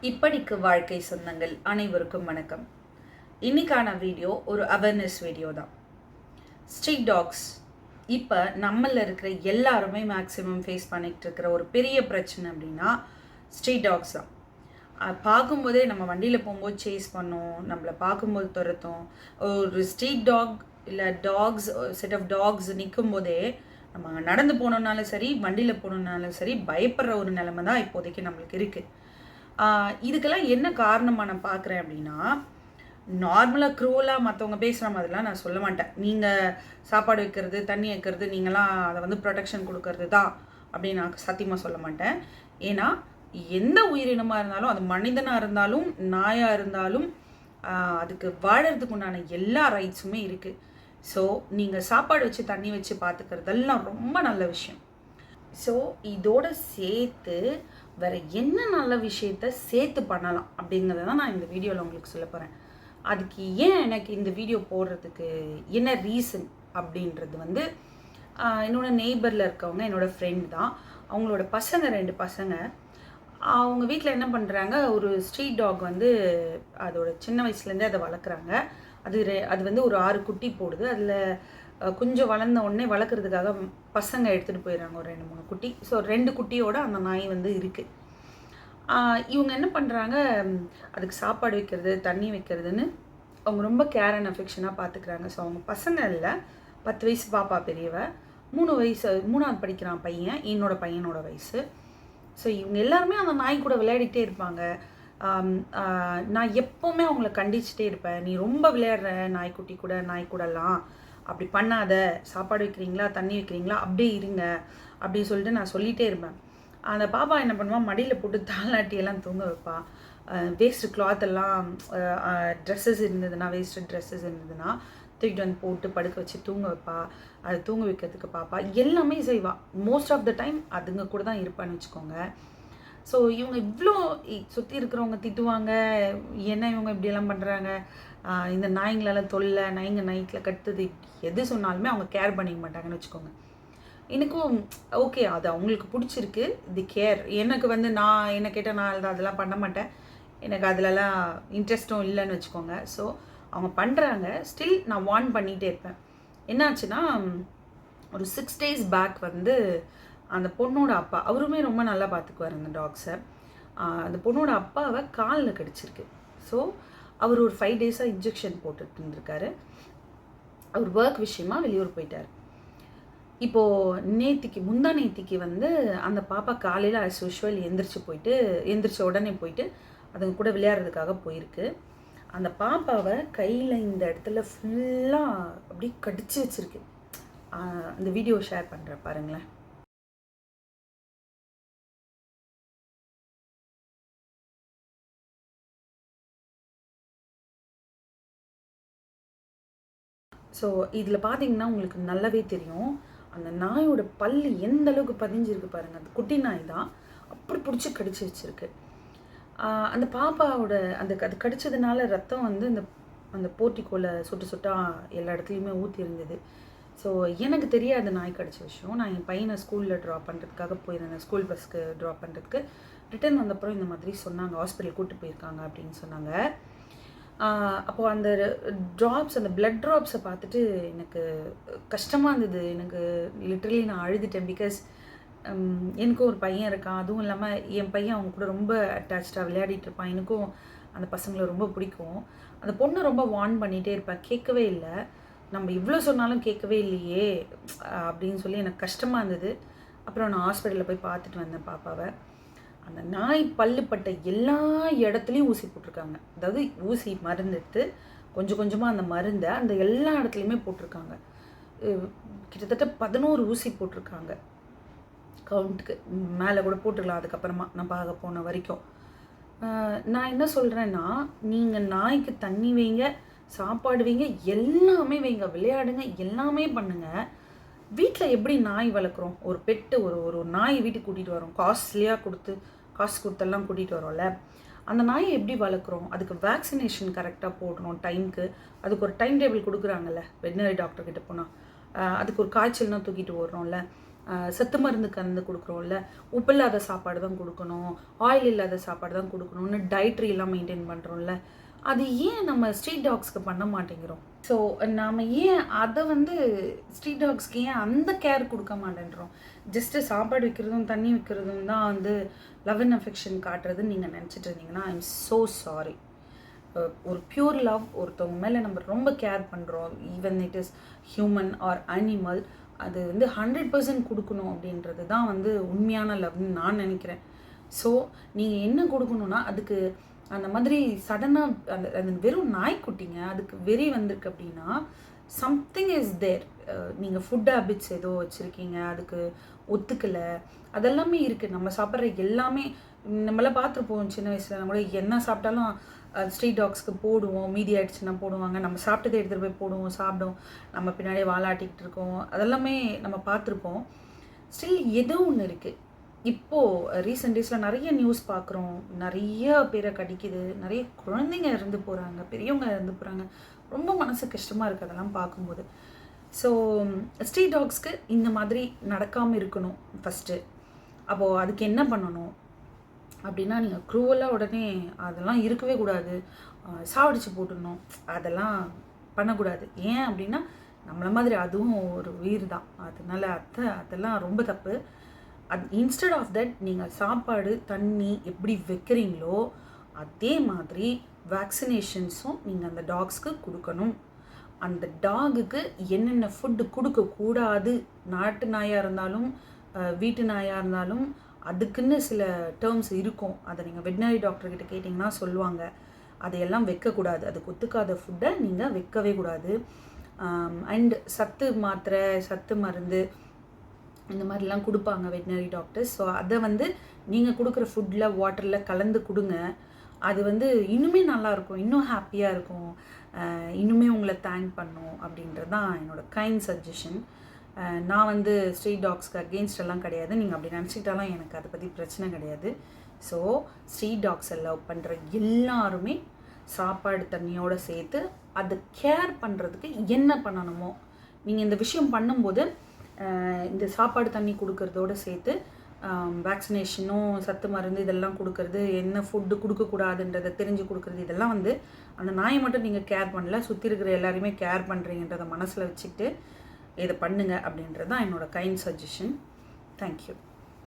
இப்படிக்கு வாழ்க்கை சொந்தங்கள் அனைவருக்கும் வணக்கம். இன்னைக்கான வீடியோ ஒரு அவேர்னஸ் வீடியோ தான். ஸ்ட்ரீட் டாக்ஸ் இப்போ நம்மள இருக்கிற எல்லாருமே மேக்ஸிமம் ஃபேஸ் பண்ணிகிட்டு இருக்கிற ஒரு பெரிய பிரச்சனை அப்படின்னா ஸ்ட்ரீட் டாக்ஸ் தான். பார்க்கும்போதே நம்ம வண்டியில் போகும்போது சேஸ் பண்ணோம், நம்மளை பார்க்கும்போது துரத்தும். ஒரு ஸ்ட்ரீட் டாக் இல்லை டாக்ஸ் செட் ஆஃப் டாக்ஸ் நிற்கும் போதே நம்ம நடந்து போனோம்னாலும் சரி, வண்டியில் போனோம்னாலும் சரி, பயப்படுற ஒரு நிலைமை தான் இப்போதைக்கு நம்மளுக்கு இருக்குது. இதுக்கெல்லாம் என்ன காரணமாக நான் பார்க்குறேன் அப்படின்னா, நார்மலாக க்ரூவலாக மற்றவங்க பேசுகிற மாதிரிலாம் நான் சொல்ல மாட்டேன். நீங்கள் சாப்பாடு வைக்கிறது, தண்ணி வைக்கிறது, நீங்களாம் அதை வந்து ப்ரொடெக்ஷன் கொடுக்கறது தான் அப்படின்னு நான் சத்தியமாக சொல்ல மாட்டேன். ஏன்னா எந்த உயிரினமாக இருந்தாலும், அது மனிதனாக இருந்தாலும் நாயாக இருந்தாலும் அதுக்கு வாழறதுக்கு உண்டான எல்லா ரைட்ஸுமே இருக்குது. ஸோ நீங்கள் சாப்பாடு வச்சு தண்ணி வச்சு பார்த்துக்கிறதெல்லாம் ரொம்ப நல்ல விஷயம். ஸோ இதோட சேர்த்து வேறு என்ன நல்ல விஷயத்த சேர்த்து பண்ணலாம் அப்படிங்கிறத தான் நான் இந்த வீடியோவில் உங்களுக்கு சொல்ல போகிறேன். அதுக்கு ஏன் எனக்கு இந்த வீடியோ போடுறதுக்கு என்ன ரீசன் அப்படின்றது வந்து என்னோடய நெய்பரில் இருக்கவங்க என்னோடய ஃப்ரெண்ட் தான். அவங்களோட பசங்க 2 பசங்க. அவங்க வீட்டில் என்ன பண்ணுறாங்க, ஒரு ஸ்ட்ரீட் டாக் வந்து அதோட சின்ன வயசுலேருந்தே அதை வளர்க்குறாங்க. அது வந்து ஒரு 6 குட்டி போடுது. அதில் கொஞ்சம் வளர்ந்த உடனே வளர்க்குறதுக்காக பசங்க எடுத்துகிட்டு போயிடுறாங்க ஒரு 2-3 குட்டி. ஸோ 2 குட்டியோட அந்த நாய் வந்து இருக்குது. இவங்க என்ன பண்ணுறாங்க, அதுக்கு சாப்பாடு வைக்கிறது, தண்ணி வைக்கிறதுன்னு அவங்க ரொம்ப கேர் அண்ட் அஃபெக்ஷனாக பார்த்துக்கிறாங்க. ஸோ அவங்க பசங்க இல்லை, 10 வயசு பாப்பா பெரியவ, 3 வயசு 3ஆவது படிக்கிறான் பையன், என்னோடய பையனோட வயசு. ஸோ இவங்க எல்லாருமே அந்த நாய் கூட விளையாடிட்டே இருப்பாங்க. நான் எப்போவுமே அவங்கள கண்டிச்சுட்டே இருப்பேன், நீ ரொம்ப விளையாடுற நாய்க்குட்டி கூட, நாய் கூடலாம் அப்படி பண்ணாத, சாப்பாடு வைக்கிறீங்களா, தண்ணி வைக்கிறீங்களா, அப்படியே இருங்க அப்படின்னு சொல்லிட்டு நான் சொல்லிகிட்டே இருப்பேன். அந்த பாப்பா என்ன பண்ணுவான், மடியில் போட்டு தாளாட்டியெல்லாம் தூங்க வைப்பா. வேஸ்ட்டு கிளாத்தெல்லாம் ட்ரெஸ்ஸஸ் இருந்ததுன்னா, வேஸ்ட்டு ட்ரெஸ்ஸஸ் இருந்ததுன்னா தூக்கிட்டு வந்து போட்டு படுக்க வச்சு தூங்க வைப்பா. அது தூங்க வைக்கிறதுக்கு பாப்பா எல்லாமே செய்வாள். மோஸ்ட் ஆஃப் த டைம் அதுங்க கூட தான் இருப்பான்னு வச்சுக்கோங்க. ஸோ இவங்க இவ்வளோ சுற்றி இருக்கிறவங்க திட்டுவாங்க, என்ன இவங்க இப்படியெல்லாம் பண்ணுறாங்க, இந்த நாய்ங்களால் தொல்லை, நாய்ங்க நைட்டில் கட்டுது, எது சொன்னாலுமே அவங்க கேர் பண்ணிக்க மாட்டாங்கன்னு வச்சுக்கோங்க. எனக்கும் ஓகே, அது அவங்களுக்கு பிடிச்சிருக்கு, இது கேர். எனக்கு வந்து நான் என்ன கேட்டால் நான் அதெல்லாம் பண்ண மாட்டேன், எனக்கு அதிலலாம் இன்ட்ரெஸ்ட்டும் இல்லைன்னு வச்சுக்கோங்க. ஸோ அவங்க பண்ணுறாங்க, ஸ்டில் நான் வார்ன் பண்ணிகிட்டே இருப்பேன். என்னாச்சுன்னா, ஒரு 6 days பேக் வந்து அந்த பொண்ணோட அப்பா, அவருமே ரொம்ப நல்லா பார்த்துக்குவார் அந்த டாக்ஸை. அந்த பொண்ணோட அப்பாவை காலில் கடிச்சிருக்கு. ஸோ அவர் ஒரு 5 days இன்ஜெக்ஷன் போட்டுட்டு இருந்திருக்காரு. அவர் ஒர்க் விஷயமா வெளியூர் போயிட்டார். இப்போது முந்தா நேத்திக்கு வந்து அந்த பாப்பா காலையில் ஆஸ் யூஷுவல் எந்திரிச்ச உடனே போயிட்டு அதுங்க கூட விளையாடுறதுக்காக போயிருக்கு. அந்த பாப்பாவை கையில் இந்த இடத்துல ஃபுல்லாக அப்படி கடிச்சு வச்சுருக்கு. அந்த வீடியோ ஷேர் பண்ணுறேன் பாருங்களேன். ஸோ இதில் பார்த்தீங்கன்னா உங்களுக்கு நல்லாவே தெரியும், அந்த நாயோட பல்லு எந்த அளவுக்கு பதிஞ்சிருக்கு பாருங்கள். அந்த குட்டி நாய் தான் அப்படி பிடிச்சி கடிச்சு வச்சுருக்கு. அந்த பாப்பாவோட அது கடிச்சதுனால ரத்தம் வந்து அந்த போர்ட்டிக்கோல சொட்டாக எல்லா இடத்துலையுமே ஊற்றி இருந்தது. ஸோ எனக்கு தெரியாது நாய் கடிச்ச விஷயம். நான் என் பையனை ஸ்கூலில் ட்ராப் பண்ணுறதுக்காக போயிருந்தேன், ஸ்கூல் பஸ்க்கு ட்ராப் பண்ணுறதுக்கு. ரிட்டர்ன் வந்தப்பறம் இந்த மாதிரி சொன்னாங்க, ஹாஸ்பிட்டல் கூப்பிட்டு போயிருக்காங்க அப்படின்னு சொன்னாங்க. அப்போது அந்த ட்ராப்ஸ், அந்த பிளட் ட்ராப்ஸை பார்த்துட்டு எனக்கு கஷ்டமாக இருந்தது. எனக்கு லிட்ரலி நான் அழுதுட்டேன். பிகாஸ் எனக்கும் ஒரு பையன் இருக்கான். அதுவும் இல்லாமல் என் பையன் அவங்க கூட ரொம்ப அட்டாச்சாக விளையாடிட்டு இருப்பான். எனக்கும் அந்த பசங்களை ரொம்ப பிடிக்கும். அந்த பொண்ணை ரொம்ப வார்ன் பண்ணிகிட்டே இருப்பேன், கேட்கவே இல்லை. நம்ம இவ்வளோ சொன்னாலும் கேட்கவே இல்லையே அப்படின்னு சொல்லி எனக்கு கஷ்டமாக இருந்தது. அப்புறம் நான் ஹாஸ்பிட்டலில் போய் பார்த்துட்டு வந்தேன் பாப்பாவை. அந்த நாய் பல்லுப்பட்ட எல்லா இடத்துலையும் ஊசி போட்டிருக்காங்க. அதாவது ஊசி மருந்து எடுத்து கொஞ்சம் கொஞ்சமாக அந்த மருந்தை அந்த எல்லா இடத்துலையுமே போட்டிருக்காங்க. கிட்டத்தட்ட 11 ஊசி போட்டிருக்காங்க. கவுண்ட்டுக்கு மேலே கூட போட்டுக்கலாம் அதுக்கப்புறமா நான் பார்க்க போன வரைக்கும். நான் என்ன சொல்கிறேன்னா, நீங்கள் நாய்க்கு தண்ணி வைங்க, சாப்பாடு வைங்க, எல்லாமே வைங்க, விளையாடுங்க, எல்லாமே பண்ணுங்கள். வீட்டில் எப்படி நாய் வளர்க்குறோம், ஒரு பெட்டு ஒரு நாய் வீட்டுக்கு கூட்டிகிட்டு வரோம், காசு கொடுத்தெல்லாம் கூட்டிகிட்டு வரோம்ல, அந்த நாயை எப்படி வளர்க்குறோம், அதுக்கு வேக்சினேஷன் கரெக்டாக போடணும் டைமுக்கு. அதுக்கு ஒரு டைம் டேபிள் கொடுக்குறாங்கல்ல வெட்னரி டாக்டர்கிட்ட போனால். அதுக்கு ஒரு காய்ச்சல்னா தூக்கிட்டு வர்றோம்ல, சத்து மருந்து கலந்து கொடுக்குறோம்ல, உப்பு இல்லாத சாப்பாடு தான் கொடுக்கணும், ஆயில் இல்லாத சாப்பாடு தான் கொடுக்கணும்னு டயட்ரிலாம் மெயின்டைன் பண்ணுறோம்ல, அது ஏன் நம்ம ஸ்ட்ரீட் டாக்ஸ்க்கு பண்ண மாட்டேங்கிறோம்? ஸோ நாம் ஏன் அதை ஸ்ட்ரீட் டாக்ஸ்க்கு ஏன் அந்த கேர் கொடுக்க மாட்டேன்றோம்? ஜஸ்ட்டு சாப்பாடு வைக்கிறதும் தண்ணி வைக்கிறதும் தான் லவ் அண்ட் அஃபெக்ஷன் காட்டுறதுன்னு நீங்கள் நினச்சிட்டு இருந்தீங்கன்னா ஐ எம் ஸோ சாரி. ஒரு பியூர் லவ், ஒருத்தவங்க மேலே நம்ம ரொம்ப கேர் பண்ணுறோம், even it is human or animal, அது 100% கொடுக்கணும் அப்படின்றது தான் உண்மையான லவ்னு நான் நினைக்கிறேன். ஸோ நீங்கள் என்ன கொடுக்கணுன்னா, அதுக்கு அந்த மாதிரி சடனாக அந்த வெறும் நாய்க்குட்டிங்க அதுக்கு வெறி வந்திருக்கு அப்படின்னா சம்திங் இஸ் தேர். நீங்கள் ஃபுட் ஹேபிட்ஸ் ஏதோ வச்சுருக்கீங்க, அதுக்கு ஒத்துக்கலை, அதெல்லாமே இருக்குது. நம்ம சாப்பிட்ற எல்லாமே நம்மளாம் பார்த்துருப்போம் சின்ன வயசில் கூட, என்ன சாப்பிட்டாலும் ஸ்ட்ரீட் டாக்ஸ்க்கு போடுவோம், மீதி ஆகிடுச்சுன்னா போடுவாங்க, நம்ம சாப்பிட்டதை எடுத்துகிட்டு போய் போடுவோம், சாப்பிடுவோம், நம்ம பின்னாடியே வாலாட்டிக்கிட்டு இருக்கோம், அதெல்லாமே நம்ம பார்த்துருப்போம். ஸ்டில் ஏதோ ஒன்று இருக்குது. இப்போது ரீசெண்ட் டேஸில் நிறைய நியூஸ் பார்க்குறோம், நிறைய பேரை கடிக்குது, நிறைய குழந்தைங்க இறந்து போகிறாங்க, பெரியவங்க இறந்து போகிறாங்க. ரொம்ப மனசு கஷ்டமாக இருக்குது அதெல்லாம் பார்க்கும்போது. ஸோ ஸ்ட்ரீட் டாக்ஸ்க்கு இந்த மாதிரி நடக்காமல் இருக்கணும் ஃபஸ்ட்டு. அப்போது அதுக்கு என்ன பண்ணணும் அப்படின்னா, நீங்கள் க்ரூவலாக உடனே அதெல்லாம் இருக்கவே கூடாது, சாவடிச்சு போட்டுடணும், அதெல்லாம் பண்ணக்கூடாது. ஏன் அப்படின்னா நம்மளை மாதிரி அதுவும் ஒரு உயிர் தான், அதனால அதெல்லாம் ரொம்ப தப்பு. இன்ஸ்டெட் ஆஃப் தட் நீங்கள் சாப்பாடு தண்ணி எப்படி வைக்கிறீங்களோ அதே மாதிரி வேக்சினேஷன்ஸும் நீங்கள் அந்த டாக்ஸ்க்கு கொடுக்கணும். அந்த டாகுக்கு என்னென்ன ஃபுட்டு கொடுக்கக்கூடாது, நாட்டு நாயாக இருந்தாலும் வீட்டு நாயாக இருந்தாலும் அதுக்குன்னு சில டேர்ம்ஸ் இருக்கும். அதை நீங்கள் வெட்னரி டாக்டர்கிட்ட கேட்டிங்கன்னா சொல்லுவாங்க. அதையெல்லாம் வைக்கக்கூடாது, அதுக்கு ஒத்துக்காத ஃபுட்டை நீங்கள் வைக்கவே கூடாது. அண்ட் சத்து மாத்திரை, சத்து மருந்து இந்த மாதிரிலாம் கொடுப்பாங்க வெட்னரி டாக்டர்ஸ். ஸோ அதை நீங்கள் கொடுக்குற ஃபுட்டில் வாட்டரில் கலந்து கொடுங்க. அது இன்னுமே நல்லாயிருக்கும், இன்னும் ஹாப்பியாக இருக்கும், இன்னுமே உங்களை தேங்க் பண்ணும் அப்படின்றது தான் என்னோடய கைண்ட் சஜஷன். நான் ஸ்ட்ரீட் டாக்ஸ்க்கு அகெயின்ஸ்ட் எல்லாம் கிடையாது, நீங்கள் அப்படி நினச்சிக்கிட்டாலும் எனக்கு அதை பற்றி பிரச்சனை கிடையாது. ஸோ ஸ்ட்ரீட் டாக்ஸை லவ் பண்ணுற எல்லாருமே சாப்பாடு தண்ணியோடு சேர்த்து அதை கேர் பண்ணுறதுக்கு என்ன பண்ணணுமோ நீங்கள் இந்த விஷயம் பண்ணும்போது, இந்த சாப்பாடு தண்ணி கொடுக்கறதோடு சேர்த்து வேக்சினேஷனும் சத்து மருந்து இதெல்லாம் கொடுக்கறது, என்ன ஃபுட்டு கொடுக்கக்கூடாதுன்றதை தெரிஞ்சு கொடுக்குறது, இதெல்லாம் அந்த நாயை மட்டும் நீங்கள் கேர் பண்ணல, சுற்றி இருக்கிற எல்லாருமே கேர் பண்ணுறீங்கன்றதை மனசில் வச்சுக்கிட்டு இதை பண்ணுங்க அப்படின்றது தான் என்னோடய கைண்ட் சஜஷன். தேங்க்யூ.